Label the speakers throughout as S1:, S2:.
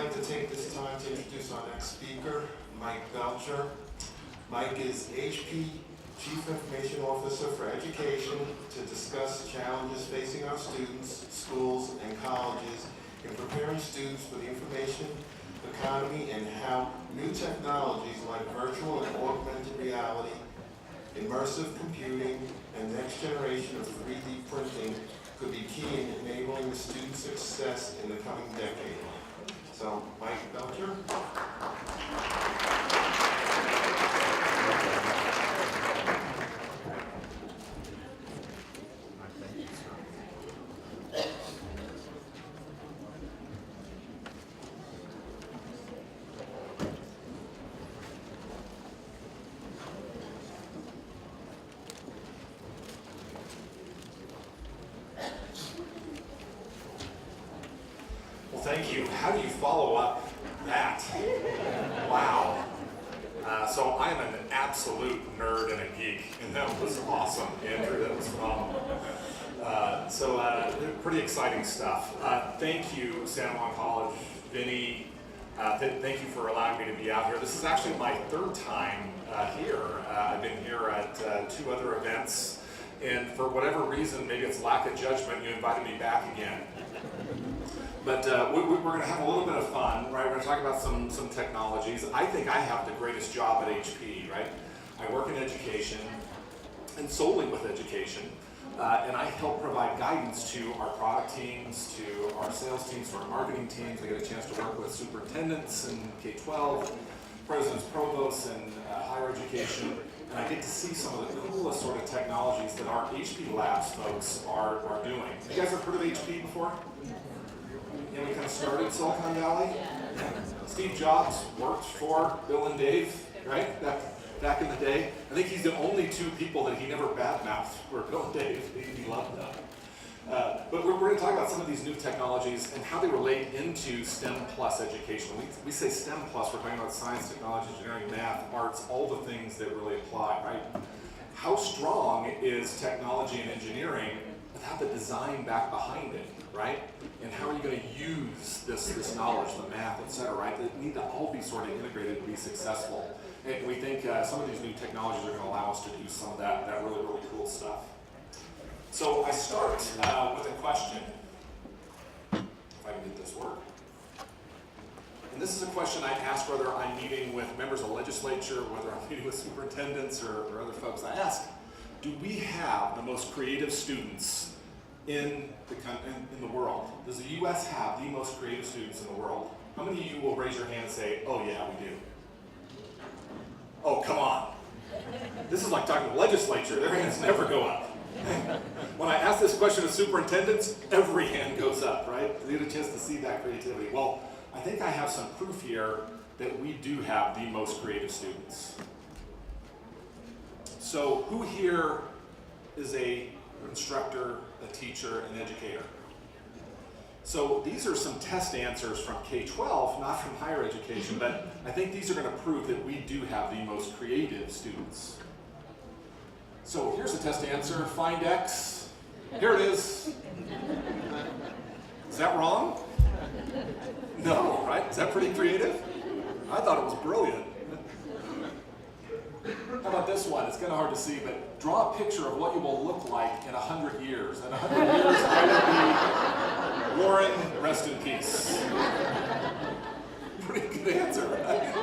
S1: like to take this time to introduce our next speaker, Mike Belcher. Mike is HP Chief Information Officer for Education to discuss challenges facing our students, schools, and colleges in preparing students for the information economy and how new technologies like virtual and augmented reality, immersive computing, and next generation of 3D printing could be key in enabling the student success in the coming decade. So, Mike Belcher.
S2: Thank you. How do you follow up that? Wow. So I'm an absolute nerd and a geek, and that was awesome. Andrew, that was phenomenal. Pretty exciting stuff. Thank you, San Juan College, Vinny. Thank you for allowing me to be out here. This is actually my third time here. I've been here at two other events, and for whatever reason, maybe it's lack of judgment, you invited me back again. But we're going to have a little bit of fun, right? We're going to talk about some technologies. I think I have the greatest job at HP, right? I work in education, and solely with education, and I help provide guidance to our product teams, to our sales teams, to our marketing teams. I get a chance to work with superintendents in K-12, presidents, provosts, and higher education, and I get to see some of the coolest sort of technologies that our HP Labs folks are doing. You guys have heard of HP before? And we kind of started Silicon Valley. Steve Jobs worked for Bill and Dave, right? Back in the day. I think he's the only two people that he never badmouthed were Bill and Dave. He loved them. But we're going to talk about some of these new technologies and how they relate into STEM plus education. We say STEM plus, we're talking about science, technology, engineering, math, arts, all the things that really apply, right? How strong is technology and engineering without the design back behind it, right? And how are you going to use this knowledge, the math, et cetera, right? They need to all be sort of integrated to be successful. And we think some of these new technologies are going to allow us to do some of that really, really cool stuff. So I start with a question, if I can get this work. And this is a question I ask whether I'm meeting with members of the legislature, whether I'm meeting with superintendents or other folks. I ask, do we have the most creative students in the world? Does the U.S. have the most creative students in the world? How many of you will raise your hand and say, oh yeah, we do? Oh, come on. This is like talking to the legislature. Their hands never go up. When I ask this question of superintendents, every hand goes up, right? They get a chance to see that creativity. Well, I think I have some proof here that we do have the most creative students. So who here is an instructor, a teacher, an educator? So these are some test answers from K-12, not from higher education, but I think these are going to prove that we do have the most creative students. So here's a test answer, find X. Here it is. Is that wrong? No, right? Is that pretty creative? I thought it was brilliant. How about this one? It's kind of hard to see, but draw a picture of what you will look like in 100 years. In 100 years, I will be Warren, rest in peace. Pretty good answer, right?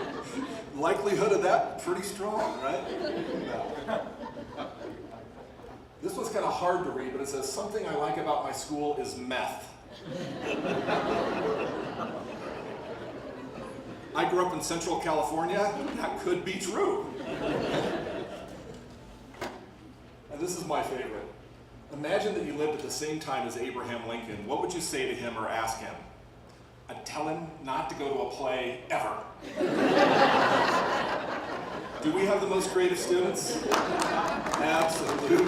S2: Likelihood of that, pretty strong, right? No. This one's kind of hard to read, but it says, something I like about my school is meth. I grew up in Central California. That could be true. And this is my favorite. Imagine that you lived at the same time as Abraham Lincoln. What would you say to him or ask him? I'd tell him not to go to a play ever. Do we have the most creative students? Absolutely.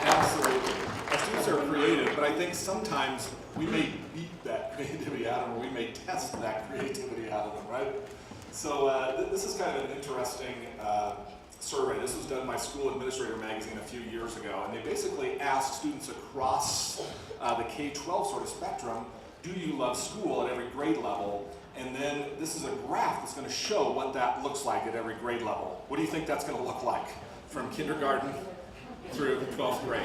S2: Absolutely. Our students are creative, but I think sometimes we may beat that creativity out of them, or we may test that creativity out of them, right? So this is kind of an interesting survey. This was done by School Administrator magazine a few years ago, and they basically asked students across the K-12 sort of spectrum, do you love school at every grade level? And then this is a graph that's going to show what that looks like at every grade level. What do you think that's going to look like from kindergarten through 12th grade,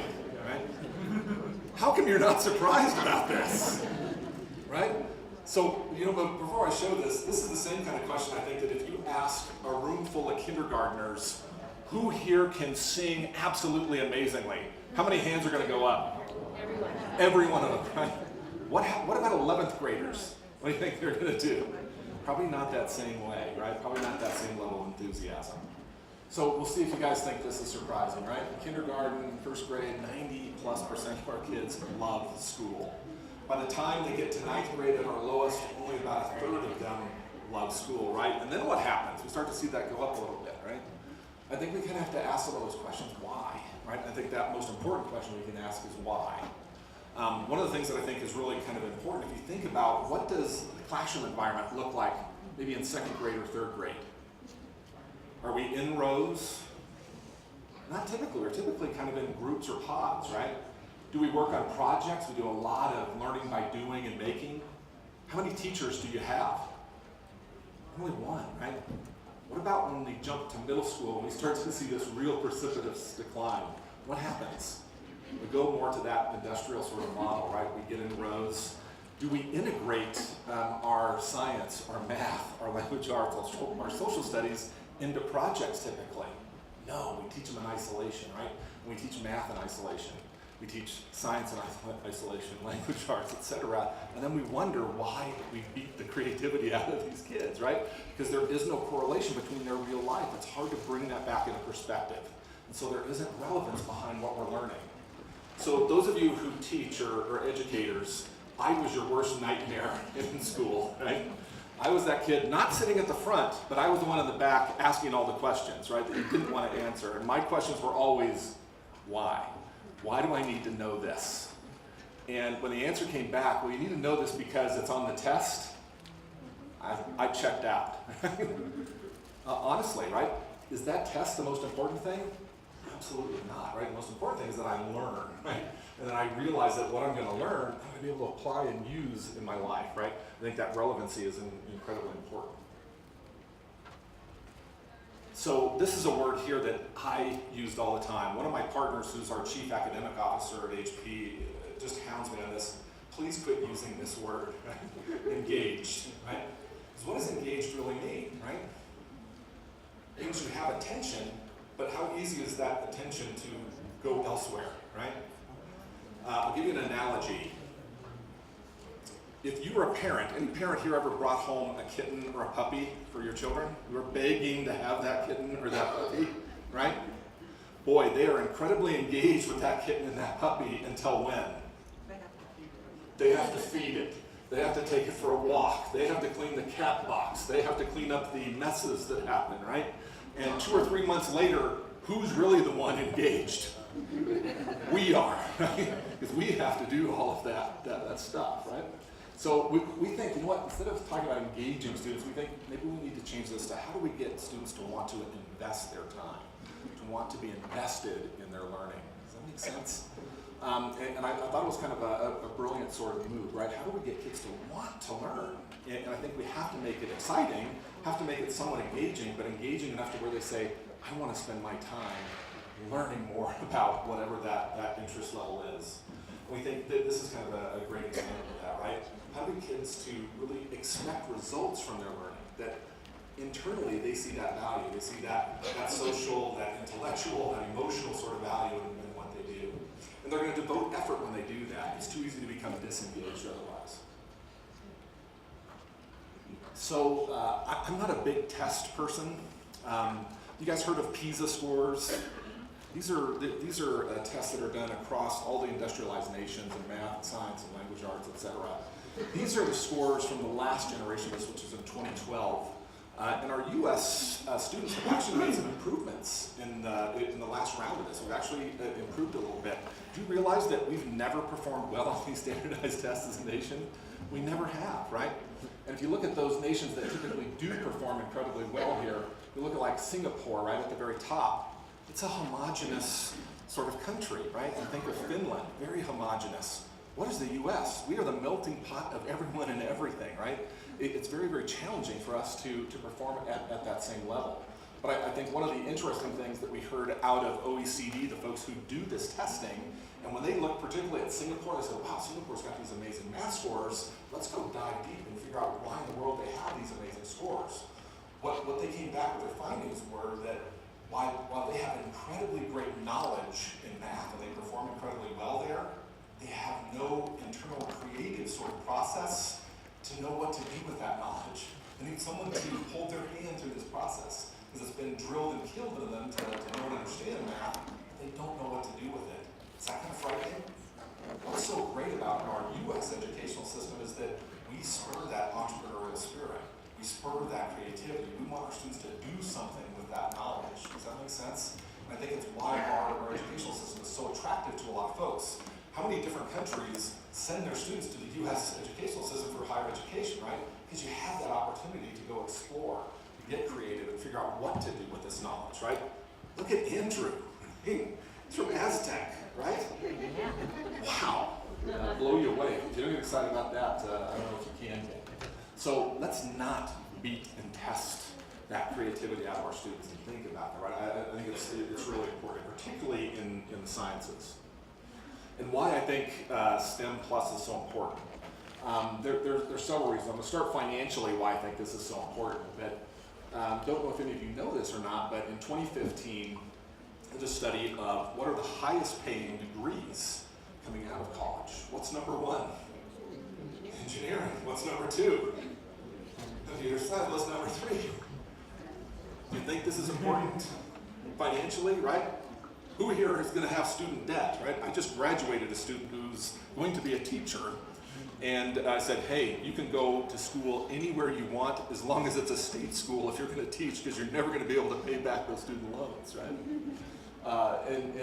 S2: right? How come you're not surprised about this, right? So, but before I show this is the same kind of question I think that if you ask a room full of kindergartners, who here can sing absolutely amazingly? How many hands are going to go up?
S3: Everyone.
S2: Every one of them, right? What about 11th graders? What do you think they're going to do? Probably not that same way, right? Probably not that same level of enthusiasm. So we'll see if you guys think this is surprising, right? Kindergarten, first grade, 90+% of our kids love school. By the time they get to 9th grade at our lowest, only about a third of them love school, right? And then what happens? We start to see that go up a little bit, right? I think we kind of have to ask some of those questions, why, right? I think that most important question we can ask is why. One of the things that I think is really kind of important, if you think about what does the classroom environment look like maybe in 2nd grade or 3rd grade? Are we in rows? Not typically. We're typically kind of in groups or pods, right? Do we work on projects? We do a lot of learning by doing and making. How many teachers do you have? Only one, right? What about when we jump to middle school and we start to see this real precipitous decline? What happens? We go more to that industrial sort of model, right? We get in rows. Do we integrate our science, our math, our language arts, our social studies into projects typically? No, we teach them in isolation, right? We teach math in isolation. We teach science in isolation, language arts, etc. And then we wonder why we beat the creativity out of these kids, right? Because there is no correlation between their real life. It's hard to bring that back into perspective. And so there isn't relevance behind what we're learning. So those of you who teach or are educators, I was your worst nightmare in school, right? I was that kid, not sitting at the front, but I was the one in the back asking all the questions, right, that you didn't want to answer. And my questions were always, why? Why do I need to know this? And when the answer came back, well, you need to know this because it's on the test, I checked out. Honestly, right? Is that test the most important thing? Absolutely not, right? The most important thing is that I learn, right? And then I realize that what I'm going to learn, I'm going to be able to apply and use in my life, right? I think that relevancy is incredibly important. So this is a word here that I used all the time. One of my partners, who's our chief academic officer at HP, just hounds me on this. Please quit using this word, right? Engaged, right? Because what does engaged really mean, right? It means you have attention, but how easy is that attention to go elsewhere, right? I'll give you an analogy. If you were a parent, any parent here ever brought home a kitten or a puppy for your children? You were begging to have that kitten or that puppy, right? Boy, they are incredibly engaged with that kitten and that puppy until when? They have to feed it. They have to take it for a walk. They have to clean the cat box. They have to clean up the messes that happen, right? And 2 or 3 months later, who's really the one engaged? We are, right? Because we have to do all of that stuff, right? So we think, you know what, instead of talking about engaging students, we think maybe we need to change this to how do we get students to want to invest their time, to want to be invested in their learning. Does that make sense? And I thought it was kind of a brilliant sort of move, right? How do we get kids to want to learn? And I think we have to make it exciting, have to make it somewhat engaging, but engaging enough to where they say, I want to spend my time learning more about whatever that interest level is. And we think that this is kind of a great example of that, right? How do we get kids to really expect results from their learning? That internally they see that value, they see that social, that intellectual, that emotional sort of value in what they do. And they're going to devote effort when they do that. It's too easy to become disengaged otherwise. So I'm not a big test person. You guys heard of PISA scores? These are tests that are done across all the industrialized nations in math, science, and language arts, etc. These are the scores from the last generation of this, which was in 2012. And our U.S. Students have actually made some improvements in the last round of this. We've actually improved a little bit. Do you realize that we've never performed well on these standardized tests as a nation? We never have, right? And if you look at those nations that typically do perform incredibly well here, you look at like Singapore right at the very top. It's a homogenous sort of country, right? And think of Finland, very homogenous.
S3: what is the US? We are the melting pot of everyone and everything, right? It's very, very challenging for us to perform at that same level. But I think one of the interesting things that we heard out of OECD, the folks who do this testing, and when they look particularly at Singapore, they said, wow, Singapore's got these amazing math scores. Let's go dive deep and figure out why in the world they have these amazing scores. What they came back with their findings were that while they have incredibly great knowledge in math and they perform incredibly well there, they have no internal creative sort of process to know what to do with that knowledge. They need someone to hold their hand through this process, because it's been drilled and killed into them to know and understand math, but they don't know what to do with it. Is that kind of frightening? What's so great about our US educational system is that we spur that entrepreneurial spirit. We spur that creativity. We want our students to do something with that knowledge. Does that make sense? And I think it's why our educational system is so attractive to a lot of folks. How many different countries send their students to the US educational system for higher education, right? Because you have that opportunity to go explore, get creative, and figure out what to do with this knowledge, right? Look at Andrew. He's from Aztec, right? Wow. That'll blow you away. If you're excited about that, I don't know if you can. So let's not beat and test that creativity out of our students and think about that, right? I think it's really important, particularly in the sciences. And why I think STEM Plus is so important. There's several reasons. I'm going to start financially why I think this is so important. But don't know if any of you know this or not, but in 2015, I did a study of what are the highest paying degrees coming out of college. What's number one? Engineering. What's number two? Computer science. What's number three? Do you think this is important financially, right? Who here is going to have student debt, right? I just graduated a student who's going to be a teacher, and I said, hey, you can go to school anywhere you want as long as it's a state school if you're going to teach, because you're never going to be able to pay back those student loans, right? And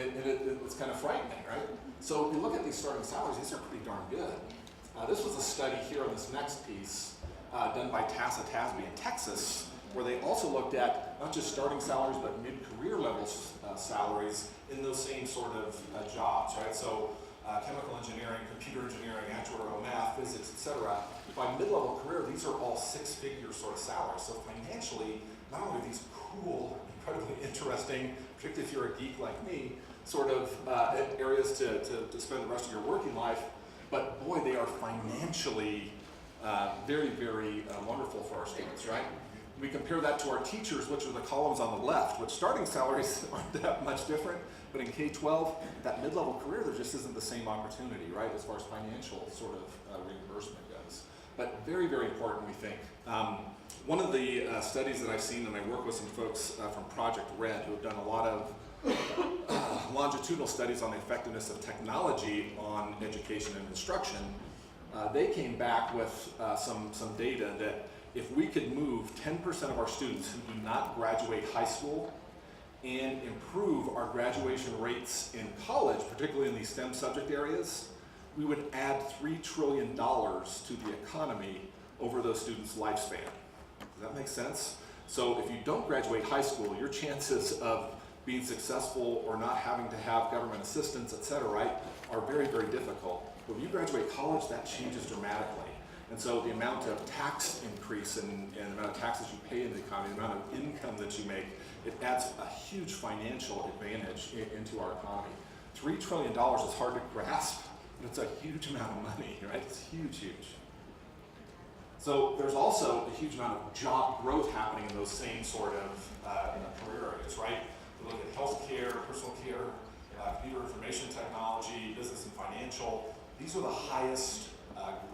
S3: it's kind of frightening, right? So if you look at these starting salaries, these are pretty darn good. This was a study here on this next piece done by TASB in Texas, where they also looked at not just starting salaries, but mid-career level salaries in those same sort of jobs, right? So chemical engineering, computer engineering, actuarial math, physics, etc. By mid-level career, these are all six-figure sort of salaries. So financially, not only are these cool, incredibly interesting, particularly if you're a geek like me, sort of areas to spend the rest of your working life, but boy, they are financially very, very wonderful for our students, right? We compare that to our teachers, which are the columns on the left, which starting salaries aren't that much different, but in K-12, that mid-level career, there just isn't the same opportunity, right, as far as financial sort of reimbursement goes. But very, very important, we think. One of the studies that I've seen, and I work with some folks from Project Red who have done a lot of longitudinal studies on the effectiveness of technology on education and instruction, they came back with some data that if we could move 10% of our students who do not graduate high school and improve our graduation rates in college, particularly in these STEM subject areas, we would add $3 trillion to the economy over those students' lifespan. Does that make sense? So if you don't graduate high school, your chances of being successful or not having to have government assistance, et cetera, right, are very, very difficult. But when you graduate college, that changes dramatically. And so the amount of tax increase and the amount of taxes you pay in the economy, the amount of income that you make, it adds a huge financial advantage into our economy. $3 trillion is hard to grasp, but it's a huge amount of money, right? It's huge, huge. So there's also a huge amount of job growth happening in those same sort of career areas, right? We look at healthcare, personal care, computer information technology, business and financial. These are the highest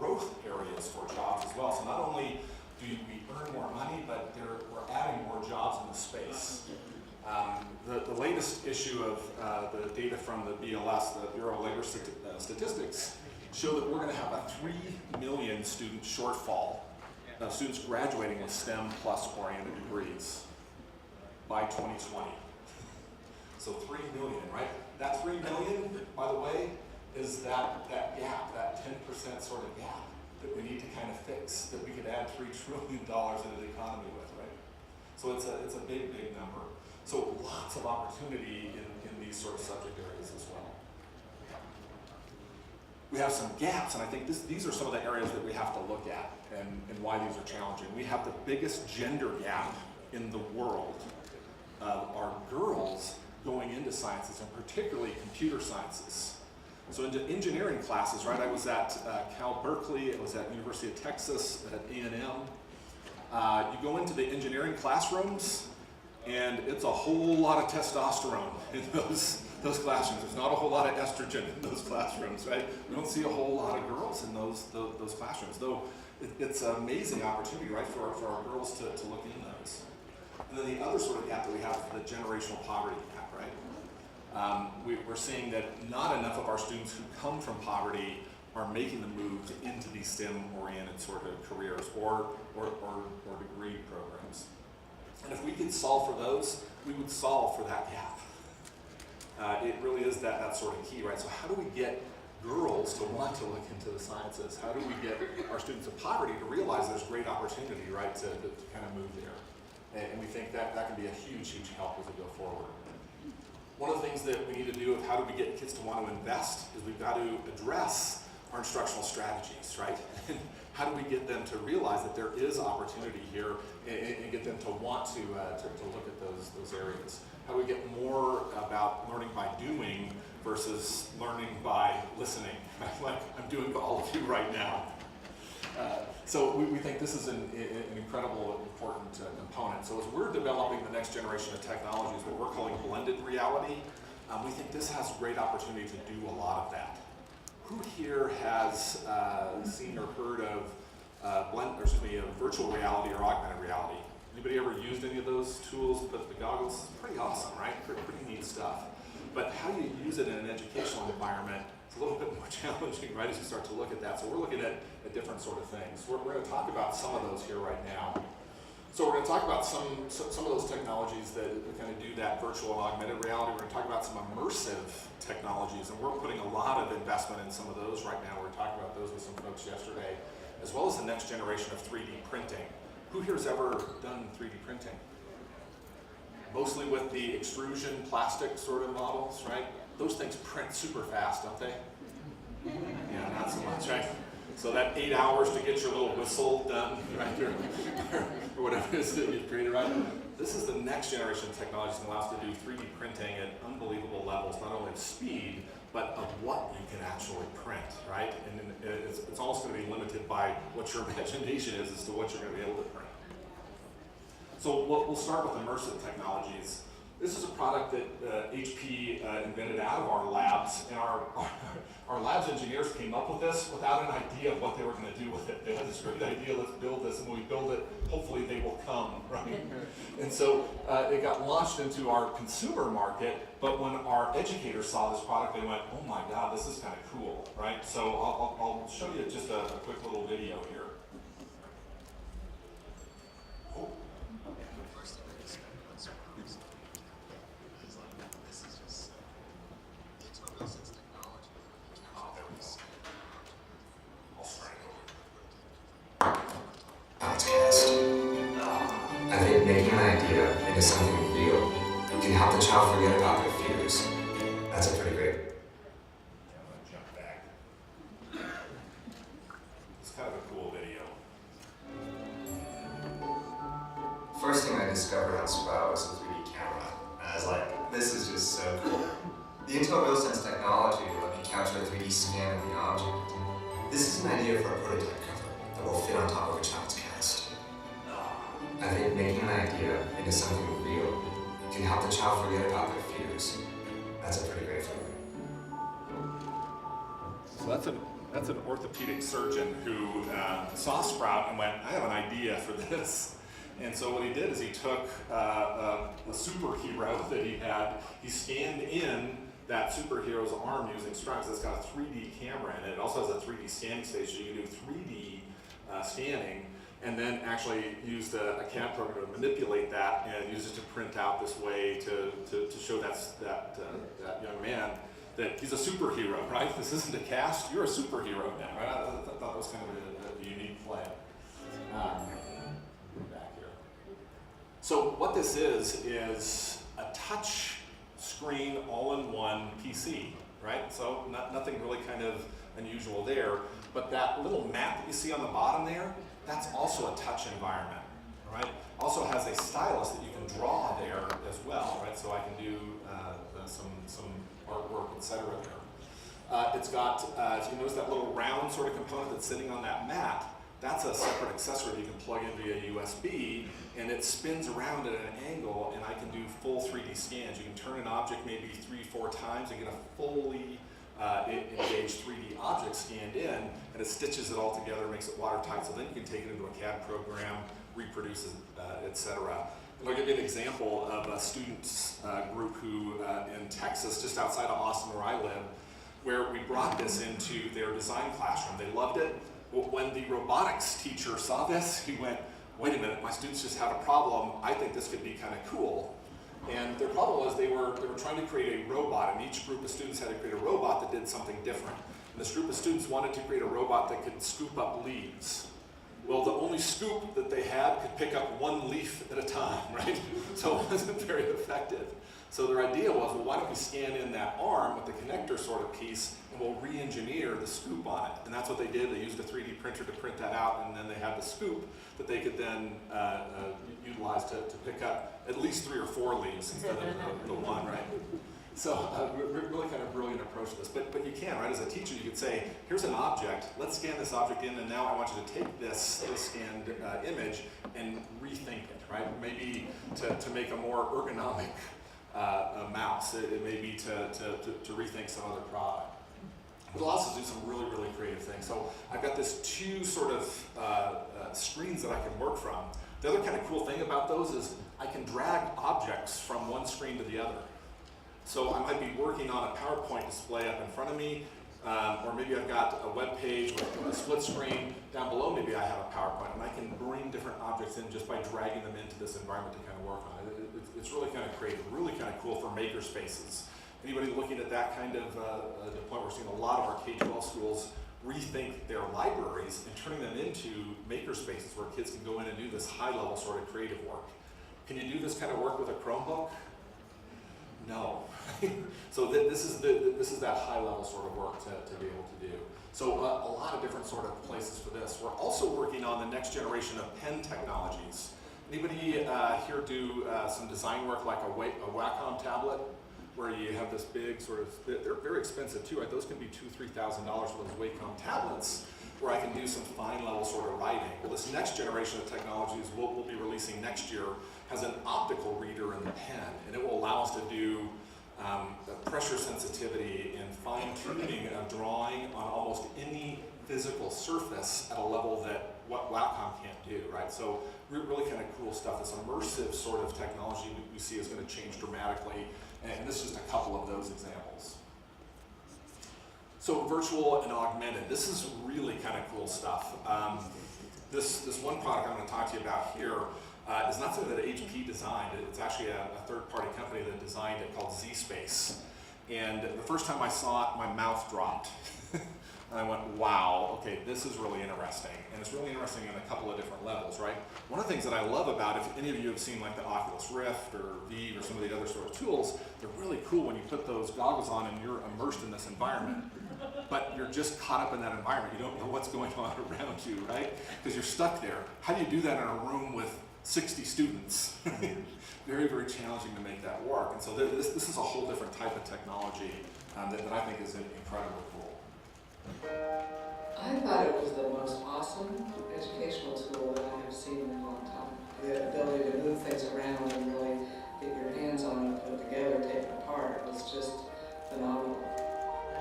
S3: growth areas for jobs as well. So not only do we earn more money, but we're adding more jobs in the space. The latest issue of the data from the BLS, the Bureau of Labor Statistics, show that we're going to have a 3 million student shortfall of students graduating with STEM plus oriented degrees by 2020. So 3 million, right? That 3 million, by the way, is that gap, that 10% sort of gap that we need to kind of fix, that we could add $3 trillion into the economy with, right? So it's a big, big number. So lots of opportunity in these sort of subject areas as well. we have some gaps, and I think these are some of the areas that we have to look at and why these are challenging. We have the biggest gender gap in the world. Are girls going into sciences, and particularly computer sciences. So into engineering classes, right? I was at Cal Berkeley, I was at University of Texas, at A&M. You go into the engineering classrooms, and it's a whole lot of testosterone in those classrooms. There's not a whole lot of estrogen in those classrooms, right? We don't see a whole lot of girls in those classrooms, though it's an amazing opportunity, right, for our girls to look in those. And then the other sort of gap that we have is the generational poverty gap, right? We're seeing that not enough of our students who come from poverty are making the move into these STEM-oriented sort of careers or degree programs. And if we could solve for those, we would solve for that gap. It really is that sort of key, right? So how do we get girls to want to look into the sciences? How do we get our students of poverty to realize there's great opportunity, right, to kind of move there? And we think that can be a huge, huge help as we go forward. One of the things that we need to do of how do we get kids to want to invest is we've got to address our instructional strategies, right? And how do we get them to realize that there is opportunity here and get them to want to look at those areas? How do we get more about learning by doing versus learning by listening, like I'm doing to all of you right now? So we think this is an incredible, important component. So as we're developing the next generation of technologies, what we're calling blended reality, we think this has great opportunity to do a lot of that. Who here has seen or heard of virtual reality or augmented reality? Anybody ever used any of those tools? But the goggles, is pretty awesome, right? Pretty neat stuff. But how you use it in an educational environment is a little bit more challenging, right, as you start to look at that. So we're looking at different sort of things. We're going to talk about some of those here right now. So we're going to talk about some of those technologies that kind of do that virtual and augmented reality. We're going to talk about some immersive technologies, and we're putting a lot of investment in some of those right now. We were talking about those with some folks yesterday, as well as the next generation of 3D printing. Who here has ever done 3D printing? Mostly with the extrusion plastic sort of models, right? Those things print super fast, don't they? Yeah, not so much, right? So that 8 hours to get your little whistle done, right, or whatever it is that you've created, right? This is the next generation of technologies that allows us to do 3D printing at unbelievable levels, not only of speed, but of what you can actually print, right? And it's almost going to be limited by what your imagination is as to what you're going to be able to print. So we'll start with immersive technologies. This is a product that HP invented out of our labs, and our labs engineers came up with this without an idea of what they were going to do with it. They had this great idea, let's build this, and when we build it, hopefully they will come, right? And so it got launched into our consumer market, but when our educators saw this product, they went, oh my God, this is kind of cool, right? So I'll show you just a quick little video here.
S4: I think making an idea into something real can help the child forget about their fears. That's a pretty great.
S2: I'm going to jump back. It's kind of a cool video.
S4: First thing I discovered on Sprout was the 3D camera. And I was like, this is just so cool. The Intel RealSense technology let me capture a 3D scan of the object. This is an idea for a prototype cover that will fit on top of a child's cast. I think making an idea into something real can help the child forget about their fears. That's a pretty great feeling.
S3: So that's an orthopedic surgeon who saw Sprout and went, I have an idea for this. And so what he did is he took a superhero that he had, he scanned in that superhero's arm using Sprout. It's got a 3D camera in it. It also has a 3D scanning station. You can do 3D scanning, and then actually used a CAD program to manipulate that and use it to print out this way to show that young man that he's a superhero, right? This isn't a cast, you're a superhero now, right? I thought that was kind of a unique play. Back here. So what this is a touch screen all-in-one PC, right? So nothing really kind of unusual there. But that little map that you see on the bottom there, that's also a touch environment, right? Also has a stylus that you can draw there as well, right? So I can do some artwork, etc. there. It's got, if you notice that little round sort of component that's sitting on that mat, that's a separate accessory that you can plug in via USB, and it spins around at an angle, and I can do full 3D scans. You can turn an object maybe 3-4 times and get a fully engaged 3D object scanned in, and it stitches it all together, makes it watertight, so then you can take it into a CAD program, reproduce it, etc. And I'll give you an example of a students group who in Texas, just outside of Austin where I live, where we brought this into their design classroom. They loved it. When the robotics teacher saw this, he went, wait a minute, my students just had a problem. I think this could be kind of cool. And their problem was they were trying to create a robot, and each group of students had to create a robot that did something different. And this group of students wanted to create a robot that could scoop up leaves. Well, the only scoop that they had could pick up one leaf at a time, right? So it wasn't very effective. So their idea was, well, why don't we scan in that arm with the connector sort of piece, and we'll re-engineer the scoop on it. And that's what they did. They used a 3D printer to print that out, and then they had the scoop that they could then utilize to pick up at least 3 or 4 leaves instead of the one, right? So really kind of brilliant approach to this. But you can, right? As a teacher, you could say, here's an object. Let's scan this object in, and now I want you to take this scanned image and rethink it, right? Maybe to make a more ergonomic a mouse. It may be to rethink some other product. But it'll also do some really, really creative things. So I've got this 2 sort of screens that I can work from. The other kind of cool thing about those is I can drag objects from one screen to the other. So I might be working on a PowerPoint display up in front of me, or maybe I've got a web page with a split screen. Down below maybe I have a PowerPoint, and I can bring different objects in just by dragging them into this environment to kind of work on it. It's really kind of creative, really kind of cool for maker spaces. Anybody looking at that kind of deployment, we're seeing a lot of our K-12 schools rethink their libraries and turning them into maker spaces where kids can go in and do this high-level sort of creative work. Can you do this kind of work with a Chromebook? No. So this is that high-level sort of work to be able to do. So a lot of different sort of places for this. We're also working on the next generation of pen technologies. Anybody here do some design work like a Wacom tablet, where you have this big sort of, they're very expensive too, right? Those can be $2,000-$3,000 for those Wacom tablets, where I can do some fine level sort of writing. Well, this next generation of technologies we'll be releasing next year has an optical reader in the pen, and it will allow us to do pressure sensitivity and fine tuning of drawing on almost any physical surface at a level that what Wacom can't do, right? So really kind of cool stuff. This immersive sort of technology we see is going to change dramatically, and this is just a couple of those examples. So virtual and augmented, this is really kind of cool stuff. This one product I'm going to talk to you about here is not something that HP designed. It's actually a third-party company that designed it called Z-Space. And the first time I saw it, my mouth dropped. And I went, wow, okay, this is really interesting. And it's really interesting on a couple of different levels, right? One of the things that I love about it, if any of you have seen like the Oculus Rift or Vive or some of the other sort of tools, they're really cool when you put those goggles on and you're immersed in this environment. But you're just caught up in that environment. You don't know what's going on around you, right? Because you're stuck there. How do you do that in a room with 60 students? Very, very challenging to make that work. And so this is a whole different type of technology that I think is incredibly cool.
S5: I thought it was the most awesome educational tool that I have seen in a long time. The ability to move things around and really get your hands on it, put it together, take it apart was just phenomenal.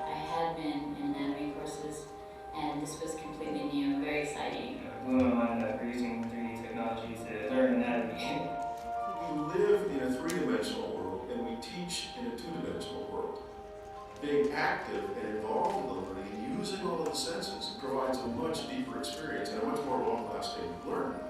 S6: I had been in anatomy courses, and this was completely new and very exciting.
S7: It blew my mind that we're using 3D technology to learn anatomy.
S8: We live in a 3-dimensional world, and we teach in a 2-dimensional world. Being active and involved in the learning and using all of the senses provides a much deeper experience and a much more long-lasting learning.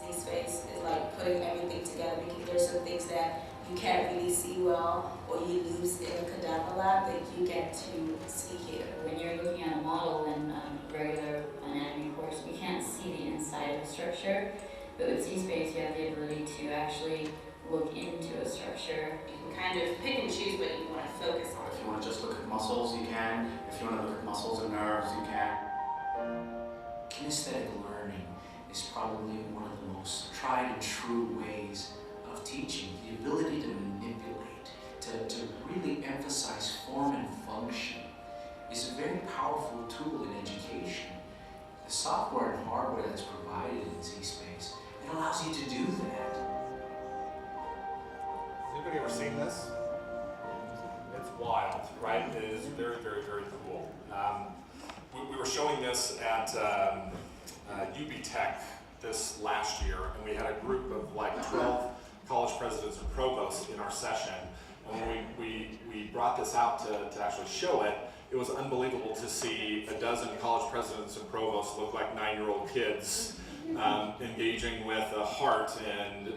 S9: Z-Space is like putting everything together, because there's some things that you can't really see well or you lose in the cadaver lab that you get to see here.
S6: When you're looking at a model in a regular anatomy course, you can't see the inside of the structure, but with Z-Space you have the ability to actually look into a structure.
S9: You can kind of pick and choose what you want to focus on.
S10: If you want to just look at muscles, you can. If you want to look at muscles and nerves, you can. Kinesthetic learning is probably one of the most tried and true ways of teaching. The ability to manipulate, to really emphasize form and function is a very powerful tool in education. The software and hardware that's provided in Z-Space, it allows you to do that.
S2: Has anybody ever seen this? It's wild, right? It is very, very, very cool. We were showing this at UB Tech this last year, and we had a group of like 12 college presidents and provosts in our session. And when we brought this out to actually show it, it was unbelievable to see a dozen college presidents and provosts look like 9-year-old kids engaging with a heart and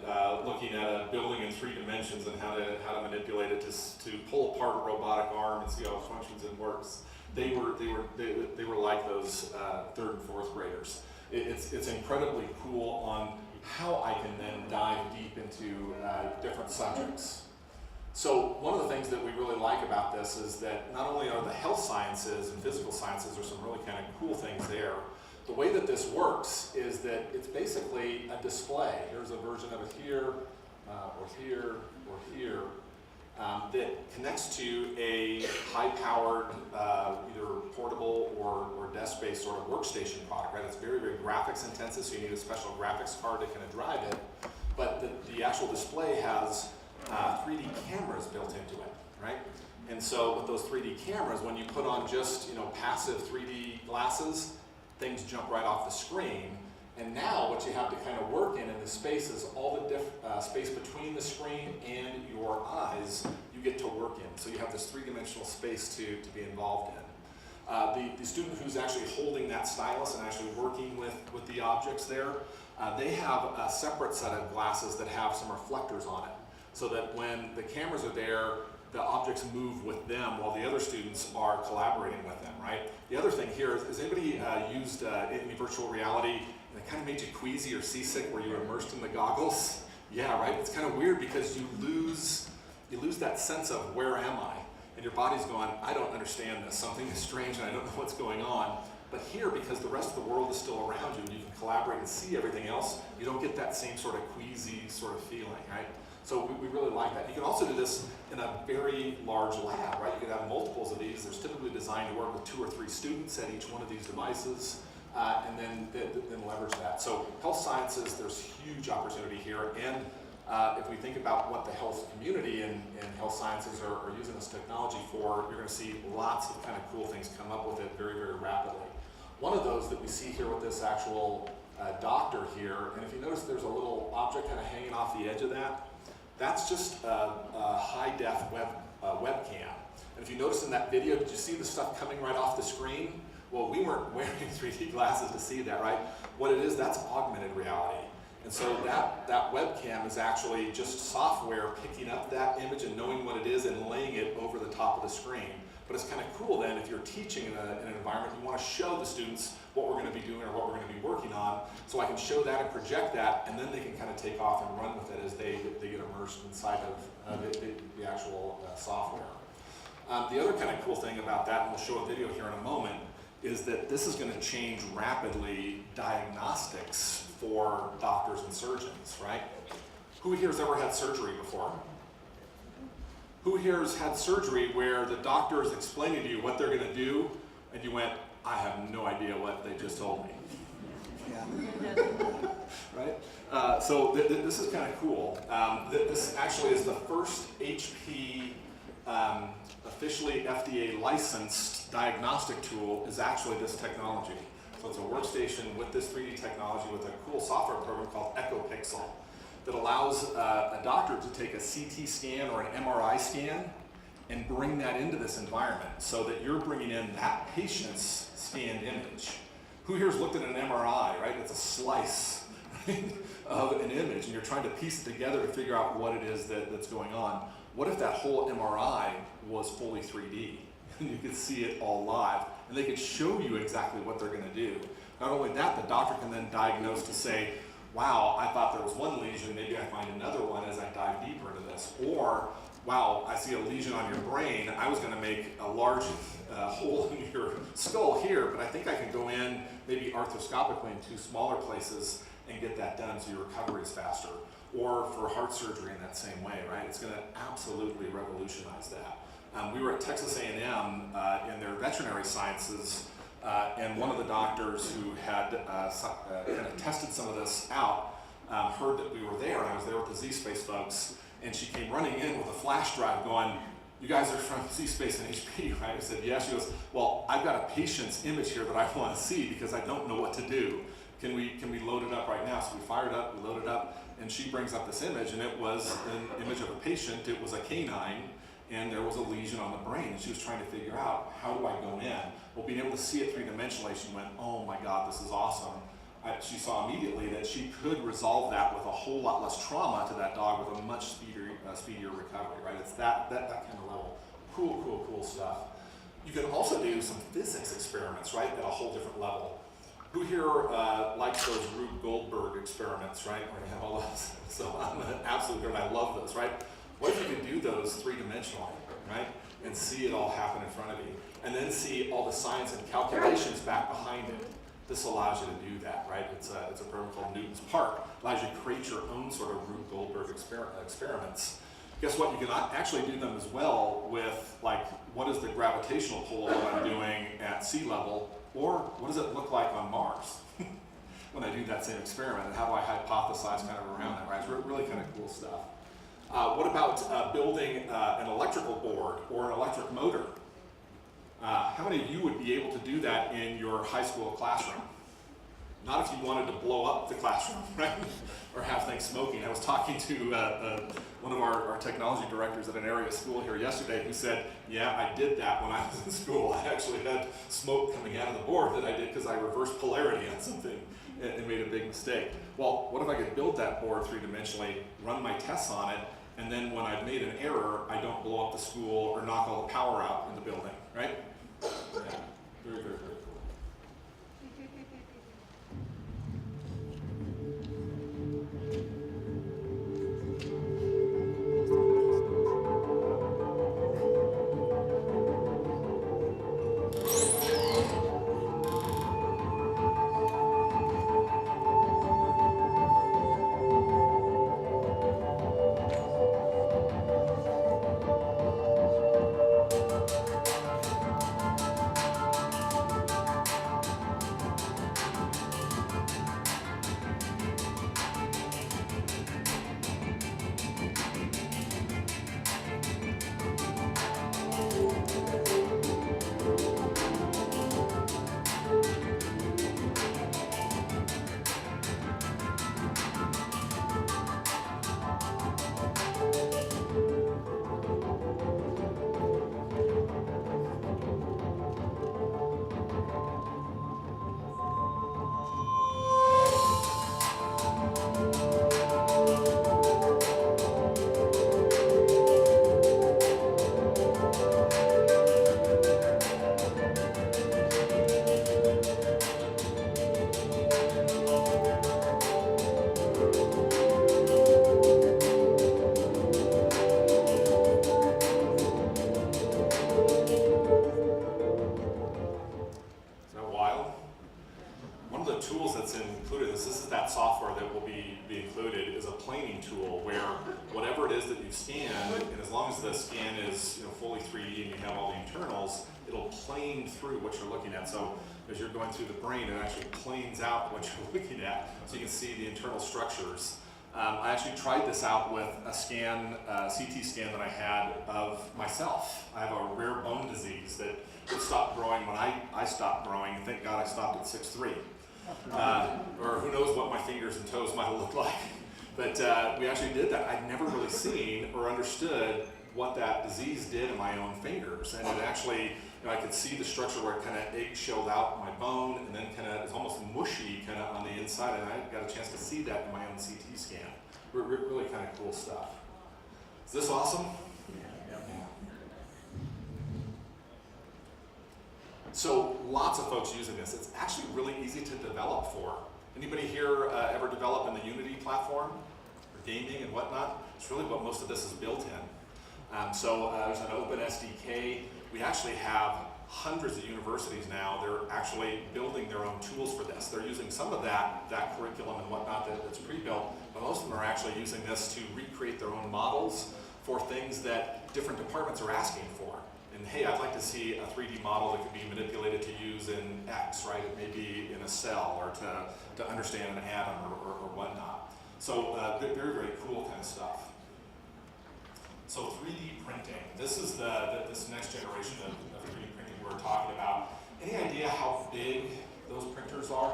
S2: looking at a building in 3 dimensions and how to manipulate it to pull apart a robotic arm and see how it functions and works. They were like those 3rd and 4th graders. It's incredibly cool on how I can then dive deep into different subjects. So one of the things that we really like about this is that not only are the health sciences and physical sciences, there's some really kind of cool things there. The way that this works is that it's basically a display. Here's a version of it here, or here, or here, that connects to a high-powered, either portable or desk-based sort of workstation product, right? It's very, very graphics intensive, so you need a special graphics card to kind of drive it. But the actual display has 3D cameras built into it, right? And so with those 3D cameras, when you put on just passive 3D glasses, things jump right off the screen. And now what you have to kind of work in the space is all the space between the screen and your eyes you get to work in. So you have this 3-dimensional space to be involved in. The student who's actually holding that stylus and actually working with the objects there, they have a separate set of glasses that have some reflectors on it, so that when the cameras are there, the objects move with them while the other students are collaborating with them, right? The other thing here is, has anybody used any virtual reality and it kind of made you queasy or seasick where you're immersed in the goggles? Yeah, right? It's kind of weird because you lose that sense of where am I? And your body's going, I don't understand this. Something is strange and I don't know what's going on. But here, because the rest of the world is still around you and you can collaborate and see everything else, you don't get that same sort of queasy sort of feeling, right? So we really like that. You can also do this in a very large lab, right? You can have multiples of these. They're typically designed to work with 2 or 3 students at each one of these devices, and then leverage that. So health sciences, there's huge opportunity here. And if we think about what the health community and health sciences are using this technology for, you're going to see lots of kind of cool things come up with it very, very rapidly. One of those that we see here with this actual doctor here, and if you notice there's a little object kind of hanging off the edge of that, that's just a high-def webcam. And if you notice in that video, did you see the stuff coming right off the screen? Well, we weren't wearing 3D glasses to see that, right? What it is, that's augmented reality. And so that webcam is actually just software picking up that image and knowing what it is and laying it over the top of the screen. But it's kind of cool then if you're teaching in an environment, you want to show the students what we're going to be doing or what we're going to be working on, so I can show that and project that, and then they can kind of take off and run with it as they get immersed inside of the actual software. The other kind of cool thing about that, and we'll show a video here in a moment, is that this is going to change rapidly diagnostics for doctors and surgeons, right? Who here has ever had surgery before? Who here has had surgery where the doctor is explaining to you what they're going to do, and you went, I have no idea what they just told me. Yeah. Right? So this is kind of cool. This actually is the first HP officially FDA licensed diagnostic tool is actually this technology. So it's a workstation with this 3D technology with a cool software program called EchoPixel that allows a doctor to take a CT scan or an MRI scan and bring that into this environment so that you're bringing in that patient's scanned image. Who here's looked at an MRI, right? It's a slice of an image and you're trying to piece it together to figure out what it is that's going on. What if that whole MRI was fully 3D and you could see it all live and they could show you exactly what they're going to do? Not only that, the doctor can then diagnose to say,
S3: wow, I thought there was one lesion, maybe I find another one as I dive deeper into this. Or, wow, I see a lesion on your brain, I was gonna make a large hole in your skull here, but I think I can go in maybe arthroscopically in 2 smaller places and get that done so your recovery is faster. Or for heart surgery in that same way, right? It's gonna absolutely revolutionize that. We were at Texas A&M in their veterinary sciences, and one of the doctors who had kind of tested some of this out heard that we were there, and I was there with the Z-Space folks, and she came running in with a flash drive going, "You guys are from Z-Space and HP, right?" I said, "Yeah." She goes, "Well, I've got a patient's image here that I want to see because I don't know what to do. Can we load it up right now?" So we fired up, we loaded it up, and she brings up this image, and it was an image of a patient. It was a canine, and there was a lesion on the brain, and she was trying to figure out, how do I go in? Well, being able to see it 3-dimensionally, she went, "Oh my God, this is awesome." She saw immediately that she could resolve that with a whole lot less trauma to that dog with a much speedier recovery, right? It's that kind of level. Cool stuff. You can also do some physics experiments, right, at a whole different level. Who here likes those Rube Goldberg experiments, right, where you have all those? So I'm an absolute nerd, I love those, right? What if you could do those 3-dimensionally, right, and see it all happen in front of you, and then see all the science and calculations back behind it? This allows you to do that, right? It's a program called Newton's Park. Allows you to create your own sort of Rube Goldberg experiments. Guess what? You can actually do them as well with, like, what is the gravitational pull of what I'm doing at sea level, or what does it look like on Mars when I do that same experiment, and how do I hypothesize kind of around that, right? It's really kind of cool stuff. What about building an electrical board or an electric motor? How many of you would be able to do that in your high school classroom? Not if you wanted to blow up the classroom, right? Or have things smoking. I was talking to one of our technology directors at an area school here yesterday who said, "Yeah, I did that when I was in school. I actually had smoke coming out of the board that I did because I reversed polarity on something and made a big mistake." Well, what if I could build that board 3-dimensionally, run my tests on it, and then when I've made an error, I don't blow up the school or knock all the power out in the building, right? Yeah, very cool. Through what you're looking at. So as you're going through the brain, it actually planes out what you're looking at so you can see the internal structures. I actually tried this out with a scan, CT scan that I had of myself. I have a rare bone disease that stopped growing when I stopped growing. Thank God I stopped at 6'3". Or who knows what my fingers and toes might have looked like. But we actually did that. I'd never really seen or understood what that disease did in my own fingers. And it actually, I could see the structure where it kind of egg-shelled out my bone and then kind of is almost mushy kind of on the inside, and I got a chance to see that in my own CT scan. Really kind of cool stuff. Is this awesome? Yeah. So lots of folks using this. It's actually really easy to develop for. Anybody here ever develop in the Unity platform for gaming and whatnot? It's really what most of this is built in. So there's an open SDK. We actually have hundreds of universities now. They're actually building their own tools for this. They're using some of that curriculum and whatnot that's pre-built, but most of them are actually using this to recreate their own models for things that different departments are asking for. And hey, I'd like to see a 3D model that could be manipulated to use in X, right? It may be in a cell or to understand an atom or whatnot. So very, very cool kind of stuff. So 3D printing. This is this next generation of 3D printing we're talking about. Any idea how big those printers are?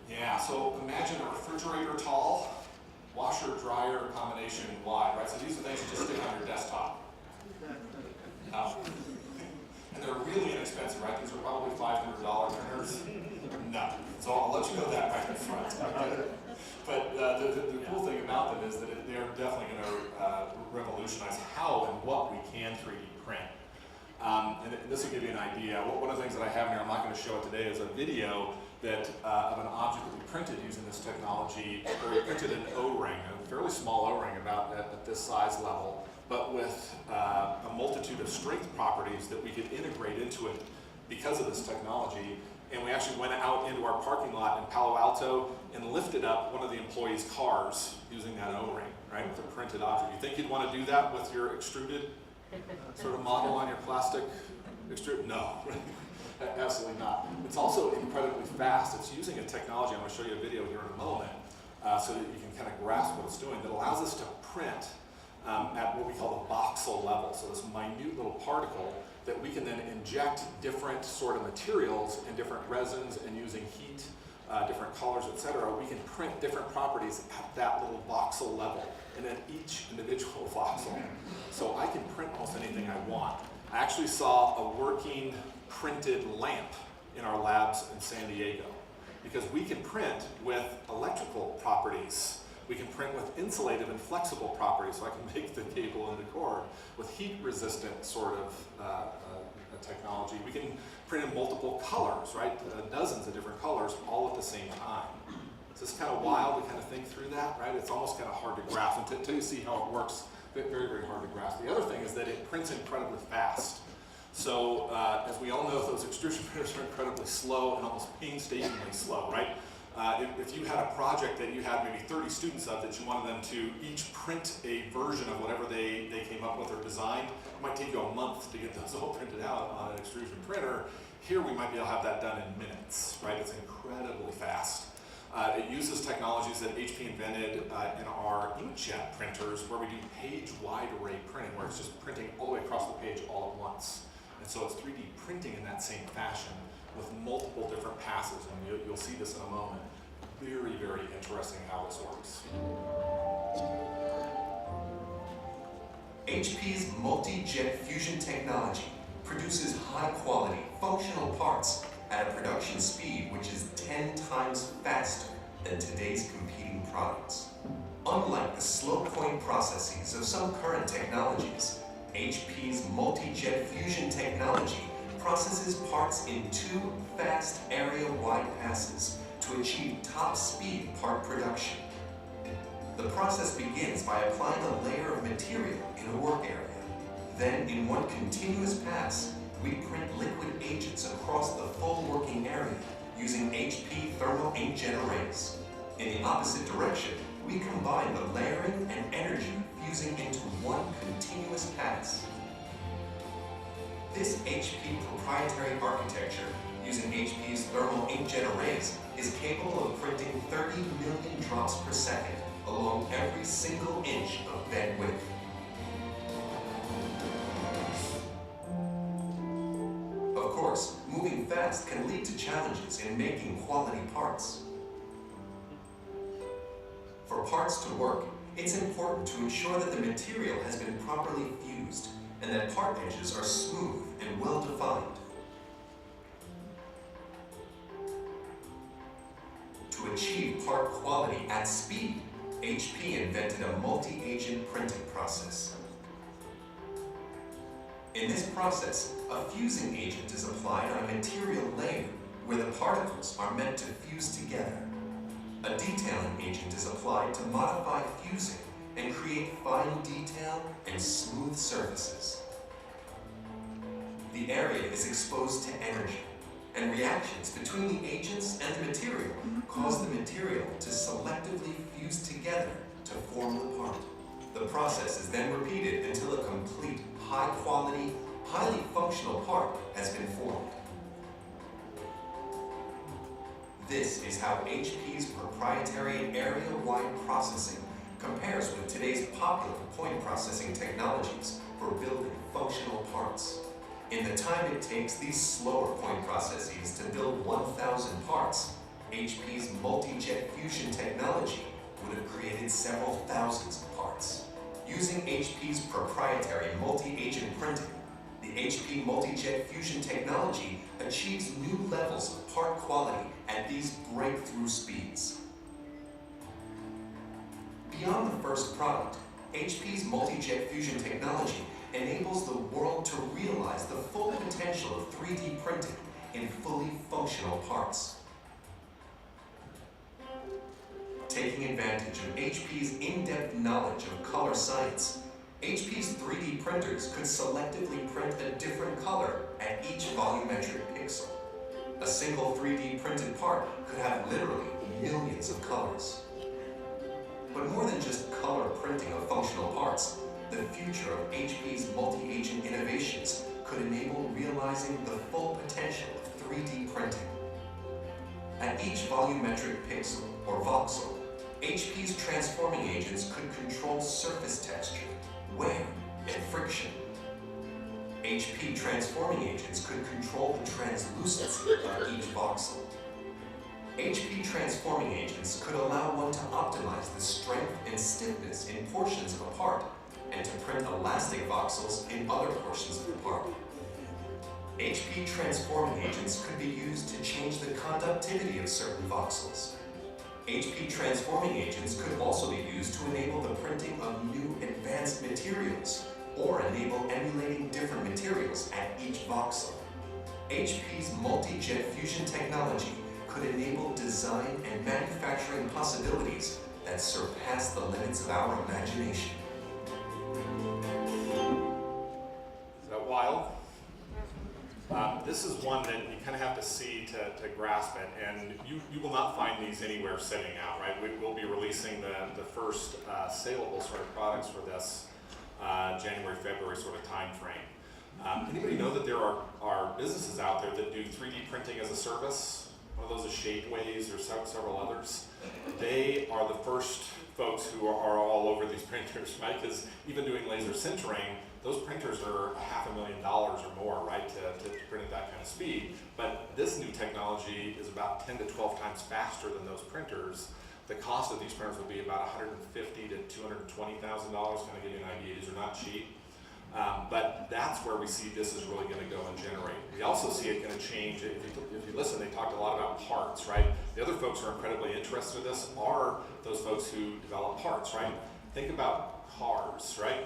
S3: Yeah, so imagine a refrigerator tall, washer dryer combination wide, right? So these are things you just stick on your desktop. And they're really inexpensive, right? These are probably $500 printers. No. So I'll let you know that right in front. But the cool thing about them is that they're definitely going to revolutionize how and what we can 3D print. And this will give you an idea. One of the things that I have here, I'm not going to show it today, is a video that of an object that we printed using this technology, where we printed an O-ring, a fairly small O-ring about at this size level, but with a multitude of strength properties that we could integrate into it because of this technology. And we actually went out into our parking lot in Palo Alto and lifted up one of the employees' cars using that O-ring, right, with a printed object. You think you'd want to do that with your extruded sort of model on your plastic extrude? No, absolutely not. It's also incredibly fast. It's using a technology, I'm going to show you a video here in a moment, so that you can kind of grasp what it's doing, that allows us to print at what we call the voxel level, so this minute little particle that we can then inject different sort of materials and different resins, and using heat, different colors, etc. We can print different properties at that little voxel level, and at each individual voxel. So I can print almost anything I want. I actually saw a working printed lamp in our labs in San Diego, because we can print with electrical properties. We can print with insulative and flexible properties, so I can make the cable and the cord with heat-resistant sort of technology. We can print in multiple colors, right? Dozens of different colors, all at the same time. So it's kind of wild to kind of think through that, right? It's almost kind of hard to grasp until you see how it works. Very, very hard to grasp. The other thing is that it prints incredibly fast. So as we all know, those extrusion printers are incredibly slow and almost painstakingly slow, right? If you had a project that you had maybe 30 students of that you wanted them to each print a version of whatever they came up with or designed, it might take you a month to get those all printed out on an extrusion printer. Here we might be able to have that done in minutes, right? It's incredibly fast. It uses technologies that HP invented in our inkjet printers, where we do page-wide array printing, where it's just printing all the way across the page all at once. And so it's 3D printing in that same fashion, with multiple different passes, and you'll see this in a moment. Very, very interesting how this works.
S11: HP's multi-jet fusion technology produces high-quality, functional parts at a production speed which is 10 times faster than today's competing products. Unlike the slow point processes of some current technologies, HP's multi-jet fusion technology processes parts in 2 fast area-wide passes to achieve top-speed part production. The process begins by applying a layer of material in a work area. Then, in one continuous pass, we print liquid agents across the full working area using HP thermal inkjet arrays. In the opposite direction, we combine the layering and energy fusing into one continuous pass. This HP proprietary architecture, using HP's thermal inkjet arrays, is capable of printing 30 million drops per second along every single inch of bed width. Of course, moving fast can lead to challenges in making quality parts. For parts to work, it's important to ensure that the material has been properly fused and that part edges are smooth and well defined. To achieve part quality at speed, HP invented a multi-agent printing process. In this process, a fusing agent is applied on a material layer where the particles are meant to fuse together. A detailing agent is applied to modify fusing and create fine detail and smooth surfaces. The area is exposed to energy, and reactions between the agents and the material cause the material to selectively fuse together to form the part. The process is then repeated until a complete, high-quality, highly functional part has been formed. This is how HP's proprietary area-wide processing compares with today's popular point processing technologies for building functional parts. In the time it takes these slower point processes to build 1,000 parts, HP's multi-jet fusion technology would have created several thousands of parts. Using HP's proprietary multi-agent printing, the HP multi-jet fusion technology achieves new levels of part quality at these breakthrough speeds. Beyond the first product, HP's multi-jet fusion technology enables the world to realize the full potential of 3D printing in fully functional parts. Taking advantage of HP's in-depth knowledge of color science, HP's 3D printers could selectively print a different color at each volumetric pixel. A single 3D printed part could have literally millions of colors. But more than just color printing of functional parts, the future of HP's multi-agent innovations could enable realizing the full potential of 3D printing. At each volumetric pixel, or voxel, HP's transforming agents could control surface texture, wear, and friction. HP transforming agents could control the translucency of each voxel. HP transforming agents could allow one to optimize the strength and stiffness in portions of a part and to print elastic voxels in other portions of the part. HP transforming agents could be used to change the conductivity of certain voxels. HP transforming agents could also be used to enable the printing of new advanced materials or enable emulating different materials at each voxel. HP's multi-jet fusion technology could enable design and manufacturing possibilities that surpass the limits of our imagination.
S2: Is that wild? This is one that you kind of have to see to grasp it, and you will not find these anywhere sitting out, right? We will be releasing the first saleable sort of products for this January, February sort of time frame. Anybody know that there are businesses out there that do 3D printing as a service? One of those is Shapeways or several others. They are the first folks who are all over these printers, right? Because even doing laser sintering, those printers are $500,000 or more, right, to print at that kind of speed. But this new technology is about 10 to 12 times faster than those printers. The cost of these printers will be about $150,000 to $220,000, kind of give you an idea. These are not cheap. But that's where we see this is really going to go and generate. We also see it going to change. If you listen, they talked a lot about parts, right? The other folks who are incredibly interested in this are those folks who develop parts, right? Think about cars, right?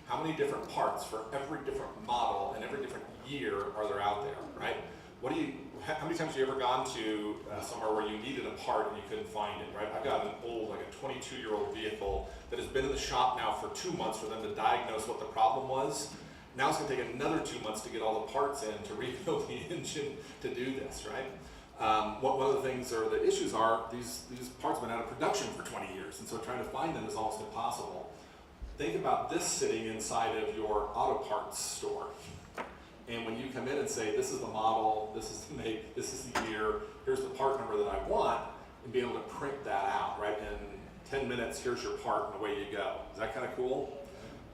S2: How many different parts for every different model and every different year are there out there, right? How many times have you ever gone to somewhere where you needed a part and you couldn't find it, right? I've got an old, like a 22-year-old vehicle that has been in the shop now for 2 months for them to diagnose what the problem was. Now it's going to take another 2 months to get all the parts in to rebuild the engine to do this, right? One of the things or the issues are these parts have been out of production for 20 years, and so trying to find them is almost impossible. Think about this sitting inside of your auto parts store. And when you come in and say, this is the model, this is the make, this is the year, here's the part number that I want, and be able to print that out, right? In 10 minutes, here's your part, and away you go. Is that kind of cool?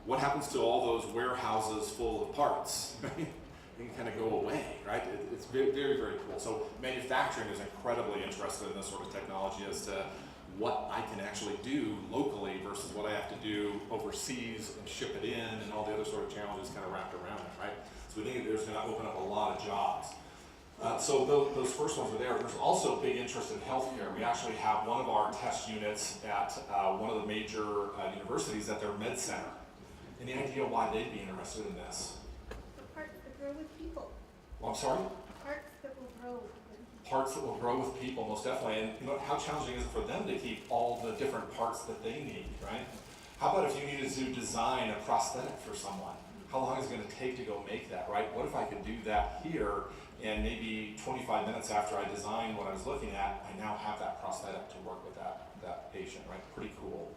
S2: What happens to all those warehouses full of parts? They can kind of go away, right? It's very, very, very cool. So manufacturing is incredibly interested in this sort of technology as to what I can actually do locally versus what I have to do overseas and ship it in and all the other sort of challenges kind of wrapped around it, right? So we think there's going to open up a lot of jobs. So those first ones are there. There's also big interest in healthcare. We actually have one of our test units at one of the major universities at their med center. Any idea why they'd be interested in this?
S12: The parts that grow with people.
S2: Well, I'm sorry?
S12: Parts that will grow with people.
S3: parts that will grow with people, most definitely. And you know, how challenging is it for them to keep all the different parts that they need, right? How about if you needed to design a prosthetic for someone? How long is it going to take to go make that, right? What if I could do that here, and maybe 25 minutes after I designed what I was looking at, I now have that prosthetic to work with that patient, right? Pretty cool.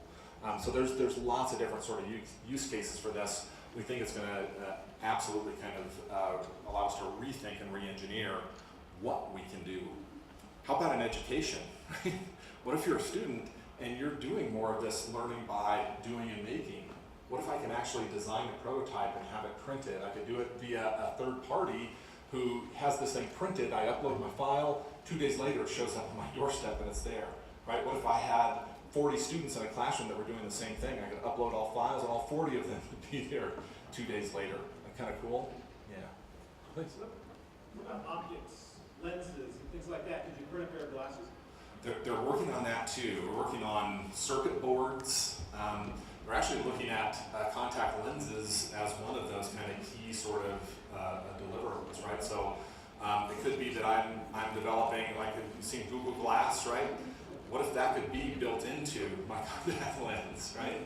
S3: So there's lots of different sort of use cases for this. We think it's going to absolutely kind of allow us to rethink and re-engineer what we can do. How about in education? What if you're a student and you're doing more of this learning by doing and making? What if I can actually design a prototype and have it printed? I could do it via a third party who has this thing printed. I upload my file, 2 days later it shows up on my doorstep and it's there, right? What if I had 40 students in a classroom that were doing the same thing? I could upload all files and all 40 of them would be there 2 days later. That kind of cool? Yeah. Thanks.
S12: What about objects, lenses, and things like that? Could you print a pair of glasses?
S3: They're working on that too. We're working on circuit boards. We're actually looking at contact lenses as one of those kind of key sort of deliverables, right? So it could be that I'm developing, like you've seen Google Glass, right? What if that could be built into my contact lens, right?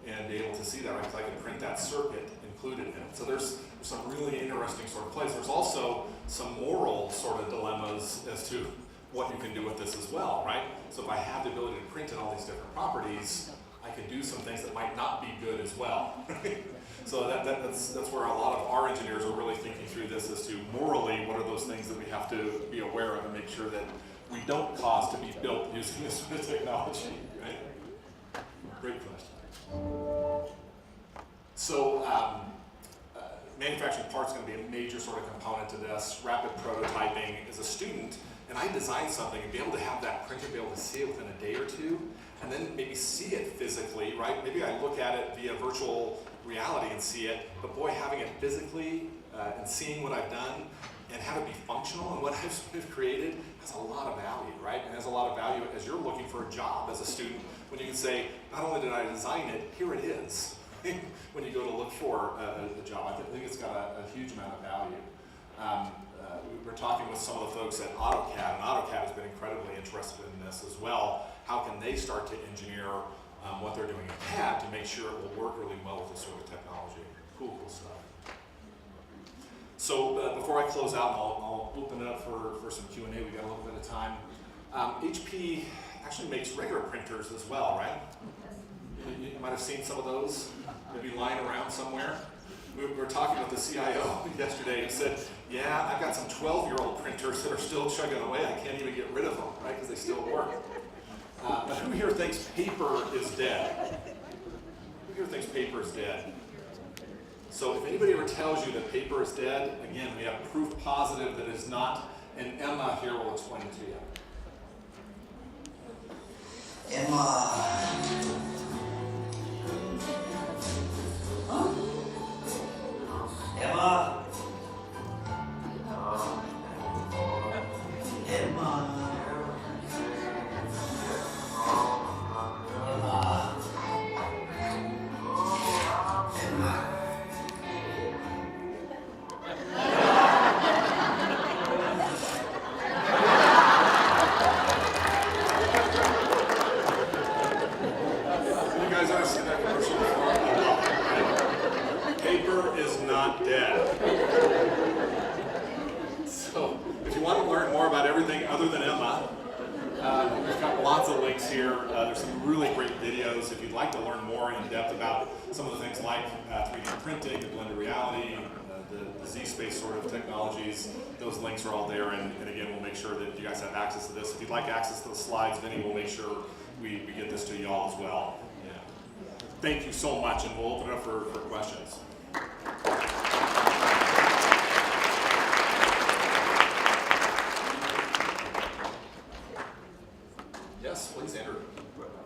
S3: And be able to see that, right? Because I can print that circuit included in it. So there's some really interesting sort of plays. There's also some moral sort of dilemmas as to what you can do with this as well, right? So if I have the ability to print in all these different properties, I can do some things that might not be good as well. So that's where a lot of our engineers are really thinking through this as to morally, what are those things that we have to be aware of and make sure that we don't cause to be built using this sort of technology, right? Great question. So manufacturing parts is going to be a major sort of component to this. Rapid prototyping. As a student, and I design something and be able to have that printer, be able to see it within a day or two, and then maybe see it physically, right? Maybe I look at it via virtual reality and see it, but boy, having it physically and seeing what I've done and have it be functional and what I've created has a lot of value, right? And has a lot of value as you're looking for a job as a student, when you can say, not only did I design it, here it is. When you go to look for a job, I think it's got a huge amount of value. We're talking with some of the folks at AutoCAD, and AutoCAD has been incredibly interested in this as well. How can they start to engineer what they're doing in CAD to make sure it will work really well with this sort of technology? Cool stuff. So before I close out, I'll open it up for some Q&A. We've got a little bit of time. HP actually makes regular printers as well, right? You might have seen some of those, maybe lying around somewhere. We were talking with the CIO yesterday and said, yeah, I've got some 12-year-old printers that are still chugging away. I can't even get rid of them, right, because they still work. But who here thinks paper is dead? Who here thinks paper is dead? So if anybody ever tells you that paper is dead, again, we have proof positive that it's not, and Emma here will explain it to you.
S13: Emma. Emma. Emma.
S3: If you'd like to learn more in depth about some of the things like 3D printing, the blended reality, the Z-Space sort of technologies, those links are all there. And again, we'll make sure that you guys have access to this. If you'd like access to the slides, Vinny will make sure we get this to y'all as well. Yeah. Thank you so much, and we'll open it up for questions. Yes, please, Andrew.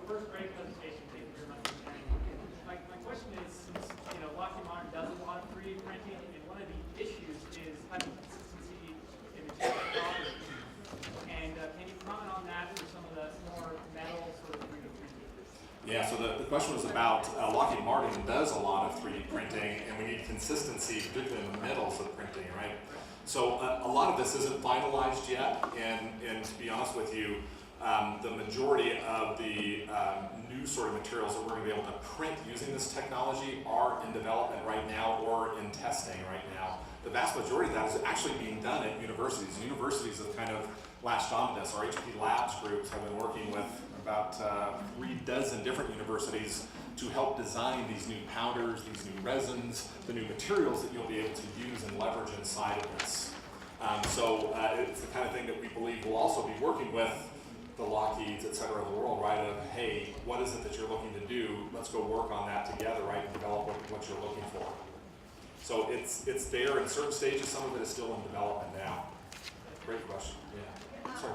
S12: First, great presentation. Thank you very much for sharing. My question is, since Lockheed Martin does a lot of 3D printing, and one of the issues is having consistency in material quality. And can you comment on that for some of the more metal sort of 3D printing?
S3: Yeah, so the question was about Lockheed Martin does a lot of 3D printing, and we need consistency, particularly in the metals of printing, right?
S2: So a lot of this isn't finalized yet, and to be honest with you, the majority of the new sort of materials that we're going to be able to print using this technology are in development right now or in testing right now. The vast majority of that is actually being done at universities. Universities have kind of latched onto this. Our HP Labs groups have been working with about 36 different universities to help design these new powders, these new resins, the new materials that you'll be able to use and leverage inside of this. So it's the kind of thing that we believe will also be working with the Lockheeds, et cetera, of the world, right? Of, hey, what is it that you're looking to do? Let's go work on that together, right? And develop what you're looking for. So it's there in certain stages. Some of it is still in development now. Great question. Yeah. Sorry.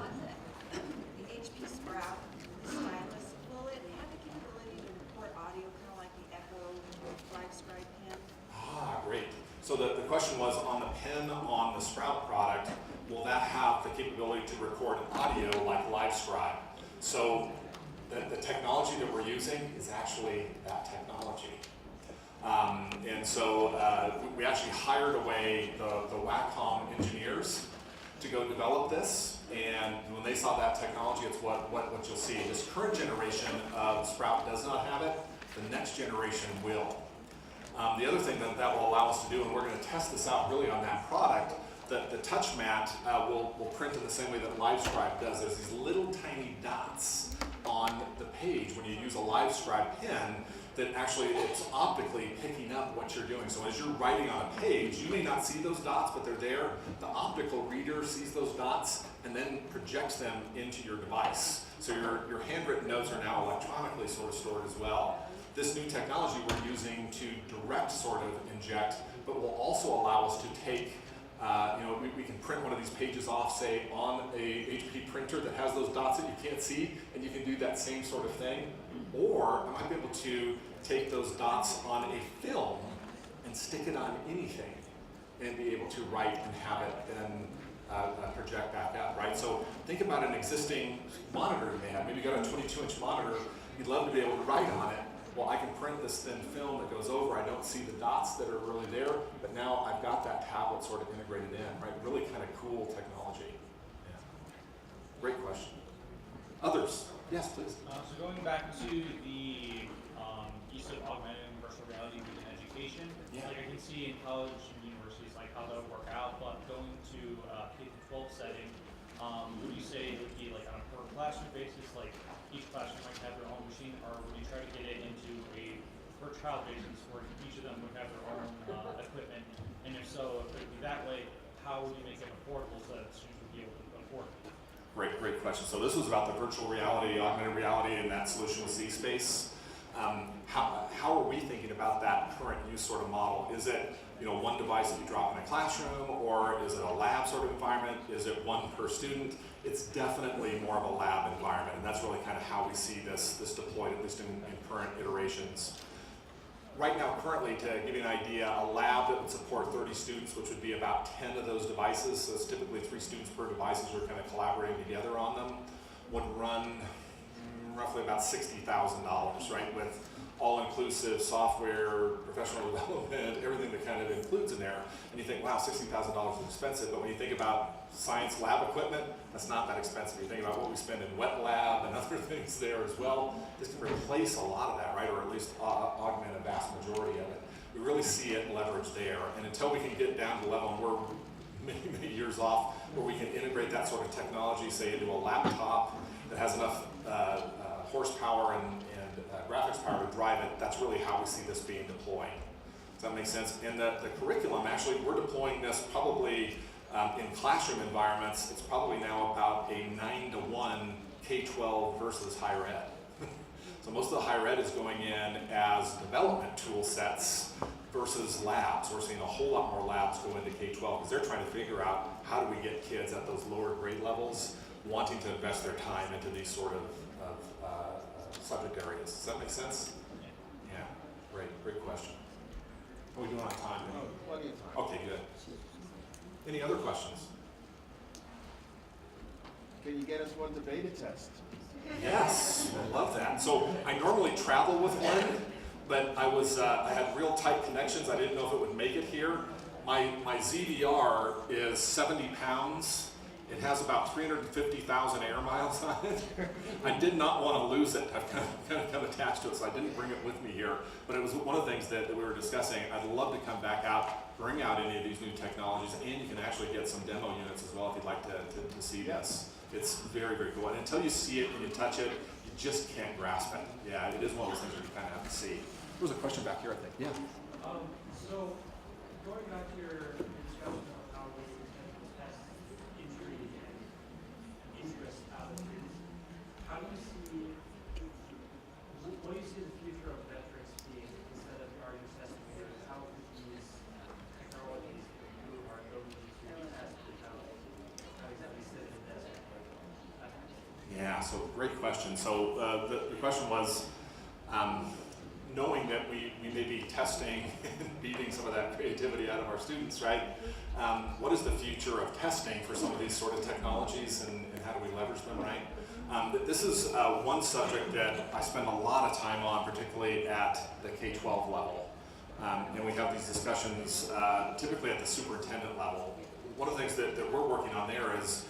S14: The HP Sprout, the stylus, will it have the capability to record audio, kind of like the Echo LiveScribe pen?
S2: Ah, great. So the question was on the pen on the Sprout product, will that have the capability to record audio like LiveScribe? So the technology that we're using is actually that technology. And so we actually hired away the Wacom engineers to go develop this. And when they saw that technology, it's what you'll see. This current generation of Sprout does not have it. The next generation will. The other thing that will allow us to do, and we're going to test this out really on that product, the touch mat will print in the same way that LiveScribe does. There's these little tiny dots on the page when you use a LiveScribe pen that actually it's optically picking up what you're doing. So as you're writing on a page, you may not see those dots, but they're there. The optical reader sees those dots and then projects them into your device. So your handwritten notes are now electronically sort of stored as well. This new technology we're using to direct sort of inject, but will also allow us to take, we can print one of these pages off, say, on a HP printer that has those dots that you can't see, and you can do that same sort of thing. Or I might be able to take those dots on a film and stick it on anything and be able to write and have it then project back out, right? So think about an existing monitor you may have. Maybe you got a 22-inch monitor, you'd love to be able to write on it. Well, I can print this thin film that goes over. I don't see the dots that are really there, but now I've got that tablet sort of integrated in, right? Really kind of cool technology. Yeah. Great question. Others? Yes, please.
S15: So going back to the use of augmented and virtual reality within education, like I can see in college and universities like how that would work out, but going to K-12 setting, would you say it would be like on a per classroom basis, like each classroom might have their own machine, or would you try to get it into a per child basis where each of them would have their own equipment? And if so, if it would be that way, how would you make it affordable so that students would be able to afford it?
S2: Great question. So this was about the virtual reality, augmented reality, and that solution with Z-Space. How are we thinking about that current use sort of model? Is it one device that you drop in a classroom, or is it a lab sort of environment? Is it one per student? It's definitely more of a lab environment, and that's really kind of how we see this deployed, at least in current iterations. Right now, currently, to give you an idea, a lab that would support 30 students, which would be about 10 of those devices, so it's typically 3 students per device as we're kind of collaborating together on them, would run roughly about $60,000, right, with all-inclusive software, professional development, everything that kind of includes in there. And you think, wow, $60,000 is expensive, but when you think about science lab equipment, that's not that expensive. You think about what we spend in wet lab and other things there as well. This can replace a lot of that, right, or at least augment a vast majority of it. We really see it leveraged there. And until we can get down to the level, and we're many years off, where we can integrate that sort of technology, say, into a laptop that has enough horsepower and graphics power to drive it, that's really how we see this being deployed. Does that make sense? And the curriculum, actually, we're deploying this probably in classroom environments. It's probably now about a 9-to-1 K-12 versus higher ed. So most of the higher ed is going in as development tool sets versus labs. We're seeing a whole lot more labs go into K-12 because they're trying to figure out how do we get kids at those lower grade levels wanting to invest their time into these sort of subject areas. Does that make sense? Yeah. Great question. What are we doing on time?
S1: Plenty of time.
S2: Okay, good. Any other questions?
S1: Can you get us one to beta test?
S2: Yes, I love that. So I normally travel with one, but I had real tight connections. I didn't know if it would make it here.
S3: My ZVR is 70 pounds. It has about 350,000 air miles on it. I did not want to lose it. I've kind of attached to it, so I didn't bring it with me here. But it was one of the things that we were discussing. I'd love to come back out, bring out any of these new technologies, and you can actually get some demo units as well if you'd like to see this. It's very, very cool. And until you see it and you touch it, you just can't grasp it. Yeah, it is one of those things that you kind of have to see. There was a question back here, I think. Yeah.
S12: So going back to your discussion of how we test injury and interest out of students, how do you see, what do you see the future of metrics being instead of are you testing here? How could these technologies improve our ability to test without exactly sitting in this?
S3: Yeah, so great question. So the question was, knowing that we may be testing and beating some of that creativity out of our students, right? What is the future of testing for some of these sort of technologies, and how do we leverage them, right? This is one subject that I spend a lot of time on, particularly at the K-12 level. And we have these discussions typically at the superintendent level. One of the things that we're working on there is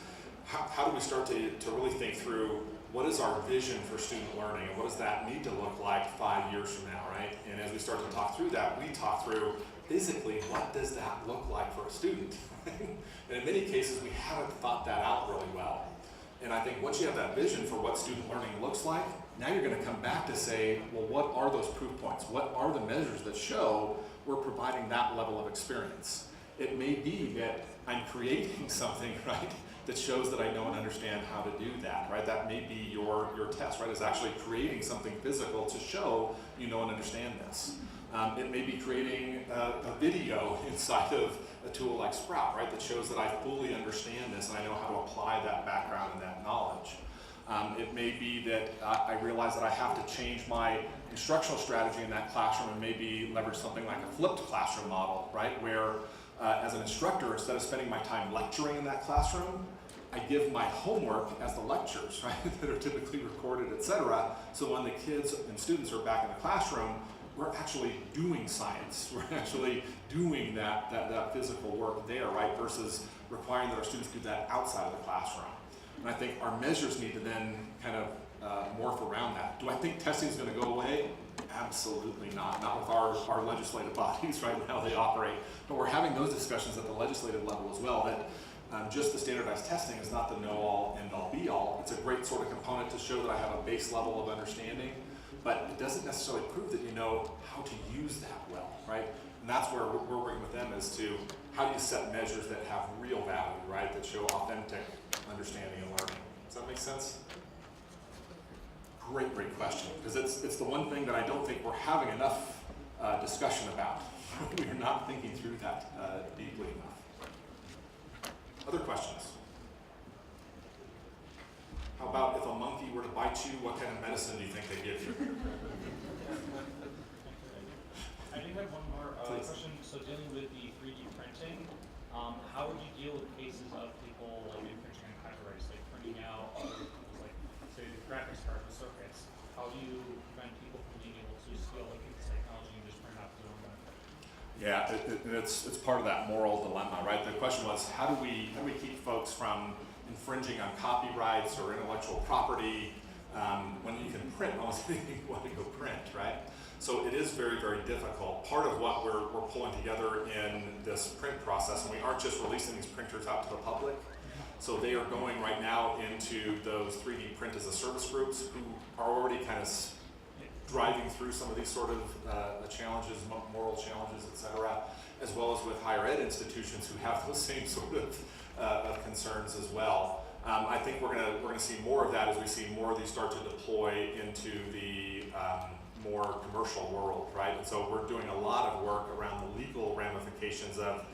S3: how do we start to really think through what is our vision for student learning, and what does that need to look like 5 years from now, right? And as we start to talk through that, we talk through physically what does that look like for a student. And in many cases, we haven't thought that out really well. And I think once you have that vision for what student learning looks like, now you're going to come back to say, well, what are those proof points? What are the measures that show we're providing that level of experience? It may be that I'm creating something, right, that shows that I know and understand how to do that, right? That may be your test, right? Is actually creating something physical to show you know and understand this. It may be creating a video inside of a tool like Sprout, right? That shows that I fully understand this and I know how to apply that background and that knowledge. It may be that I realize that I have to change my instructional strategy in that classroom and maybe leverage something like a flipped classroom model, right? Where as an instructor, instead of spending my time lecturing in that classroom, I give my homework as the lectures, right, that are typically recorded, et cetera. So when the kids and students are back in the classroom, we're actually doing science. We're actually doing that physical work there, right, versus requiring that our students do that outside of the classroom. And I think our measures need to then kind of morph around that. Do I think testing is going to go away? Absolutely not. Not with our legislative bodies, right, and how they operate. But we're having those discussions at the legislative level as well, that just the standardized testing is not the know-all, end-all, be-all. It's a great sort of component to show that I have a base level of understanding, but it doesn't necessarily prove that you know how to use that well, right? And that's where we're working with them, as to how do you set measures that have real value, right, that show authentic understanding and learning. Does that make sense? Great question, because it's the one thing that I don't think we're having enough discussion about. We're not thinking through that deeply enough. Other questions? How about if a monkey were to bite you, what kind of medicine do you think they give you?
S15: I do have one more question. So dealing with the 3D printing, how would you deal with cases of people like infringing on copyrights, like printing out other people's, like, say, the graphics cards and circuits? How do you prevent people from being able to steal like this technology and just print out their own benefit?
S3: Yeah, it's part of that moral dilemma, right? The question was, how do we keep folks from infringing on copyrights or intellectual property when you can print almost anything you want to go print, right? So it is very, very difficult. Part of what we're pulling together in this print process, and we aren't just releasing these printers out to the public, so they are going right now into those 3D print as a service groups who are already kind of driving through some of these sort of challenges, moral challenges, et cetera, as well as with higher ed institutions who have those same sort of concerns as well. I think we're gonna see more of that as we see more of these start to deploy into the more commercial world, right? And so we're doing a lot of work around the legal ramifications of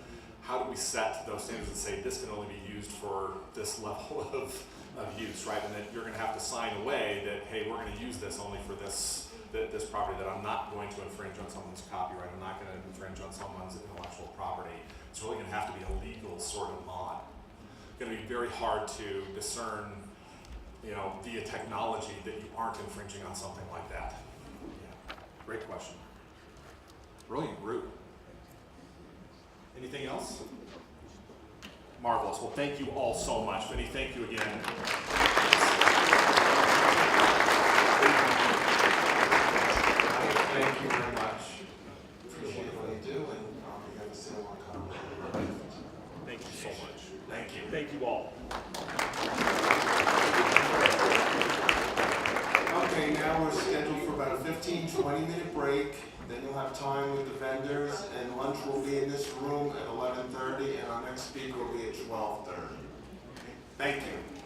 S3: how do we set those standards and say this can only be used for this level of use, right? And then you're going to have to sign away that, hey, we're going to use this only for this property, that I'm not going to infringe on someone's copyright, I'm not going to infringe on someone's intellectual property. It's really going to have to be a legal sort of mod. It's going to be very hard to discern, via technology that you aren't infringing on something like that. Yeah. Great question. Brilliant group.
S2: Anything else? Marvelous. Well, thank you all so much. Vinny, thank you again.
S1: Thank you very much. Appreciate what you do, and we have a similar comment.
S2: Thank you so much. Thank you. Thank you all.
S1: Okay, now we're scheduled for about a 15-20-minute break. Then you'll have time with the vendors, and lunch will be in this room at 11:30, and our next speaker will be at 12:30. Thank you.